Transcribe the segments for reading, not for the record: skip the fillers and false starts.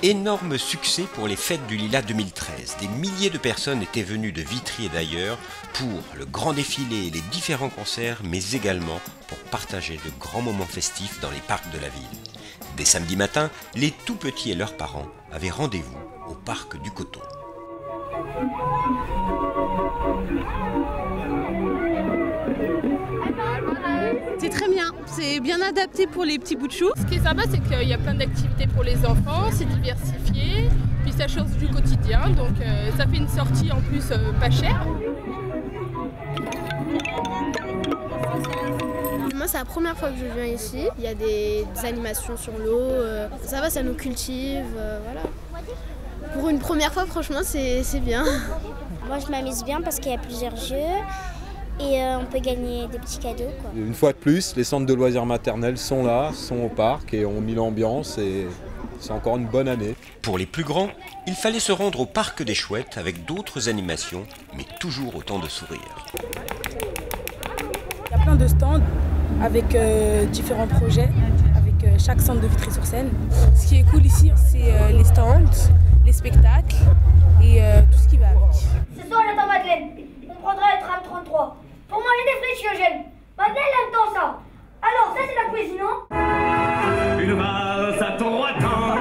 Énorme succès pour les Fêtes du Lilas 2013. Des milliers de personnes étaient venues de Vitry et d'ailleurs pour le grand défilé et les différents concerts, mais également pour partager de grands moments festifs dans les parcs de la ville. Dès samedi matin, les tout-petits et leurs parents avaient rendez-vous au parc du Coteau. C'est très bien, c'est bien adapté pour les petits bouts de chou. Ce qui est sympa, c'est qu'il y a plein d'activités pour les enfants, c'est diversifié, puis ça change du quotidien, donc ça fait une sortie en plus pas chère. Moi, c'est la première fois que je viens ici. Il y a des animations sur l'eau, ça va, ça nous cultive, voilà. Pour une première fois, franchement, c'est bien. Moi, je m'amuse bien parce qu'il y a plusieurs jeux. Et on peut gagner des petits cadeaux, quoi. Une fois de plus, les centres de loisirs maternels sont là, sont au parc et ont mis l'ambiance et c'est encore une bonne année. Pour les plus grands, il fallait se rendre au parc des Chouettes avec d'autres animations, mais toujours autant de sourires. Il y a plein de stands avec différents projets, avec chaque centre de Vitry-sur-Seine. Ce qui est cool ici, c'est les stands, les spectacles et tout ce qui va avec. Ce soir, j'attends Madeleine. On prendra le tram 33 pour manger des frites Eugène. Madeleine aime tant ça. Alors, ça, c'est la cuisine, non? Une valse à trois temps,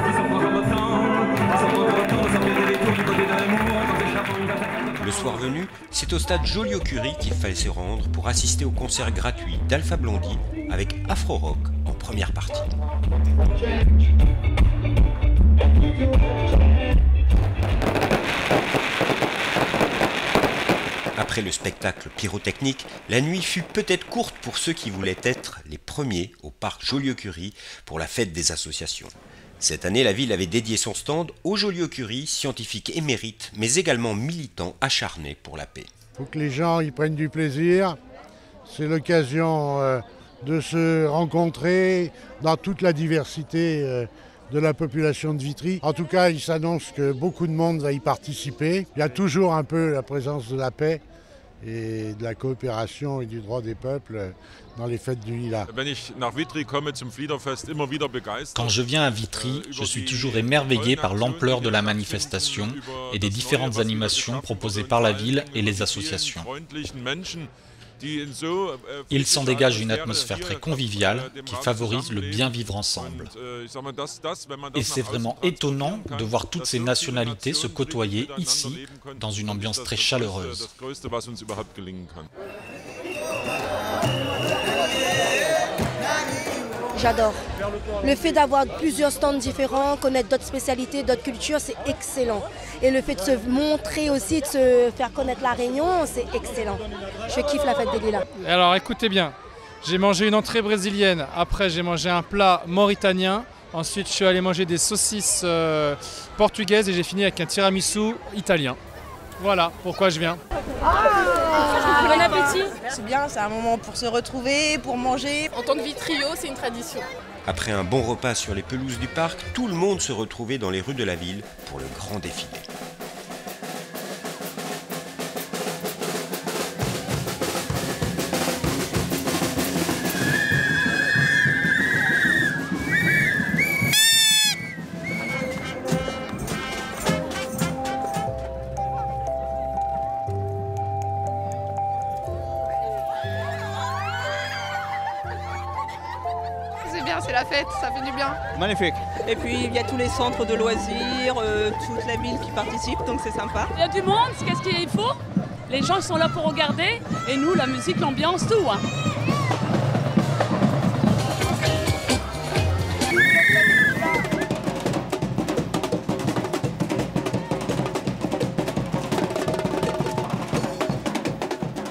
qui s'en prend comme autant, ça fait des tours du côté de l'amour, quand échappant. Le soir venu, c'est au stade Joliot-Curie qu'il fallait se rendre pour assister au concert gratuit d'Alpha Blondy avec Afro Rock en première partie. Après le spectacle pyrotechnique, la nuit fut peut-être courte pour ceux qui voulaient être les premiers au parc Joliot-Curie pour la fête des associations. Cette année, la ville avait dédié son stand au Joliot-Curie, scientifique émérite, mais également militant acharné pour la paix. Il faut que les gens y prennent du plaisir. C'est l'occasion de se rencontrer dans toute la diversité de la population de Vitry. En tout cas, il s'annonce que beaucoup de monde va y participer. Il y a toujours un peu la présence de la paix et de la coopération et du droit des peuples dans les fêtes du Lilas. Quand je viens à Vitry, je suis toujours émerveillé par l'ampleur de la manifestation et des différentes animations proposées par la ville et les associations. Il s'en dégage une atmosphère très conviviale qui favorise le bien vivre ensemble. Et c'est vraiment étonnant de voir toutes ces nationalités se côtoyer ici, dans une ambiance très chaleureuse. J'adore. Le fait d'avoir plusieurs stands différents, connaître d'autres spécialités, d'autres cultures, c'est excellent. Et le fait de se montrer aussi, de se faire connaître la Réunion, c'est excellent. Je kiffe la fête des Lilas. Alors écoutez bien, j'ai mangé une entrée brésilienne, après j'ai mangé un plat mauritanien, ensuite je suis allé manger des saucisses portugaises et j'ai fini avec un tiramisu italien. Voilà pourquoi je viens. Bon appétit. C'est bien, c'est un moment pour se retrouver, pour manger. En tant que Vitrio, c'est une tradition. Après un bon repas sur les pelouses du parc, tout le monde se retrouvait dans les rues de la ville pour le grand défilé. C'est bien, c'est la fête, ça fait du bien. Magnifique. Et puis il y a tous les centres de loisirs, toute la ville qui participe, donc c'est sympa. Il y a du monde, qu'est-ce qu'il faut? Les gens sont là pour regarder, et nous, la musique, l'ambiance, tout. Hein.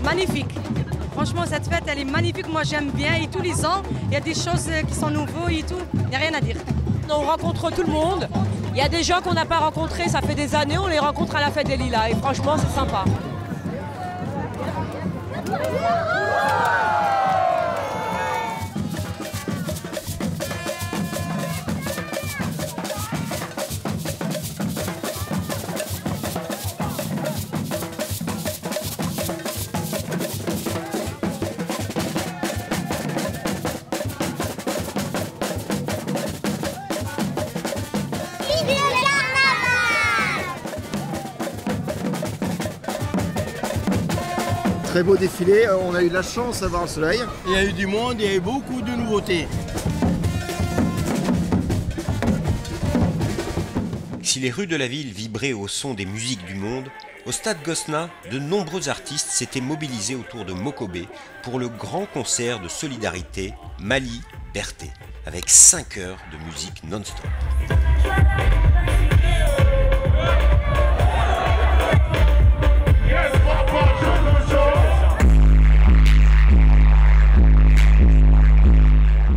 Magnifique. Franchement, cette fête, elle est magnifique. Moi, j'aime bien. Et tous les ans, il y a des choses qui sont nouveaux et tout. Il n'y a rien à dire. On rencontre tout le monde. Il y a des gens qu'on n'a pas rencontrés, ça fait des années, on les rencontre à la fête des Lilas. Et franchement, c'est sympa. Très beau défilé, on a eu de la chance d'avoir le soleil. Il y a eu du monde, il y a eu beaucoup de nouveautés. Si les rues de la ville vibraient au son des musiques du monde, au stade Gosna, de nombreux artistes s'étaient mobilisés autour de Mokobé pour le grand concert de solidarité Mali-Berté, avec 5 heures de musique non-stop.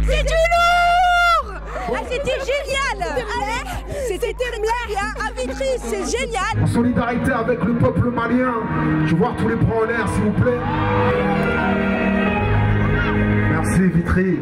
C'est du lourd! Ah, c'était génial! C'était blague à Vitry, c'est génial! En solidarité avec le peuple malien, je vois tous les bras en l'air s'il vous plaît. Merci Vitry.